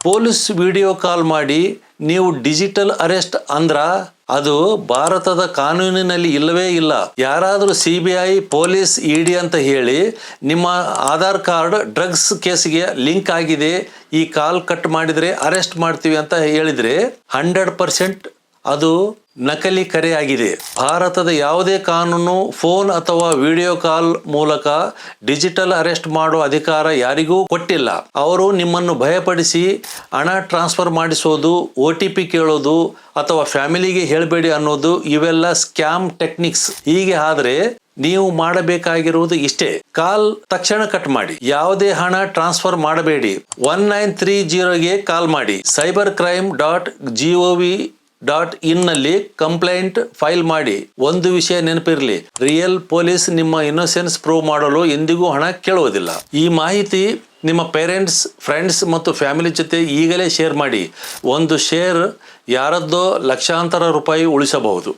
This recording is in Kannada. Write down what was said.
ಪೊಲೀಸ್ ವಿಡಿಯೋ ಕಾಲ್ ಮಾಡಿ ನೀವು ಡಿಜಿಟಲ್ ಅರೆಸ್ಟ್ ಅಂದ್ರ ಅದು ಭಾರತದ ಕಾನೂನಿನಲ್ಲಿ ಇಲ್ಲವೇ ಇಲ್ಲ. ಯಾರಾದರೂ CBI, ಪೊಲೀಸ್, ED ಅಂತ ಹೇಳಿ ನಿಮ್ಮ ಆಧಾರ್ ಕಾರ್ಡ್ ಡ್ರಗ್ಸ್ ಕೇಸ್ಗೆ ಲಿಂಕ್ ಆಗಿದೆ, ಈ ಕಾಲ್ ಕಟ್ ಮಾಡಿದರೆ ಅರೆಸ್ಟ್ ಮಾಡ್ತೀವಿ ಅಂತ ಹೇಳಿದರೆ 100% ಅದು ನಕಲಿ ಕರೆ ಆಗಿದೆ. ಭಾರತದ ಯಾವುದೇ ಕಾನೂನು ಫೋನ್ ಅಥವಾ ವಿಡಿಯೋ ಕಾಲ್ ಮೂಲಕ ಡಿಜಿಟಲ್ ಅರೆಸ್ಟ್ ಮಾಡುವ ಅಧಿಕಾರ ಯಾರಿಗೂ ಕೊಟ್ಟಿಲ್ಲ. ಅವರು ನಿಮ್ಮನ್ನು ಭಯಪಡಿಸಿ ಹಣ ಟ್ರಾನ್ಸ್ಫರ್ ಮಾಡಿಸೋದು, OTP ಕೇಳೋದು ಅಥವಾ ಫ್ಯಾಮಿಲಿಗೆ ಹೇಳಬೇಡಿ ಅನ್ನೋದು ಇವೆಲ್ಲ ಸ್ಕ್ಯಾಮ್ ಟೆಕ್ನಿಕ್ಸ್. ಹೀಗೆ ಆದರೆ ನೀವು ಮಾಡಬೇಕಾಗಿರುವುದು ಇಷ್ಟೇ: ಕಾಲ್ ತಕ್ಷಣ ಕಟ್ ಮಾಡಿ, ಯಾವುದೇ ಹಣ ಟ್ರಾನ್ಸ್ಫರ್ ಮಾಡಬೇಡಿ, 1930ಗೆ ಕಾಲ್ ಮಾಡಿ, cybercrime.gov.in ನಲ್ಲಿ ಕಂಪ್ಲೇಂಟ್ ಫೈಲ್ ಮಾಡಿ. ಒಂದು ವಿಷಯ ನೆನಪಿರಲಿ, ರಿಯಲ್ ಪೊಲೀಸ್ ನಿಮ್ಮ ಇನ್ನೋಸೆನ್ಸ್ ಪ್ರೂವ್ ಮಾಡಲು ಎಂದಿಗೂ ಹಣ ಕೇಳುವುದಿಲ್ಲ. ಈ ಮಾಹಿತಿ ನಿಮ್ಮ ಪೇರೆಂಟ್ಸ್, ಫ್ರೆಂಡ್ಸ್ ಮತ್ತು ಫ್ಯಾಮಿಲಿ ಜೊತೆ ಈಗಲೇ ಶೇರ್ ಮಾಡಿ. ಒಂದು ಶೇರ್ ಯಾರದ್ದೋ ಲಕ್ಷಾಂತರ ರೂಪಾಯಿ ಉಳಿಸಬಹುದು.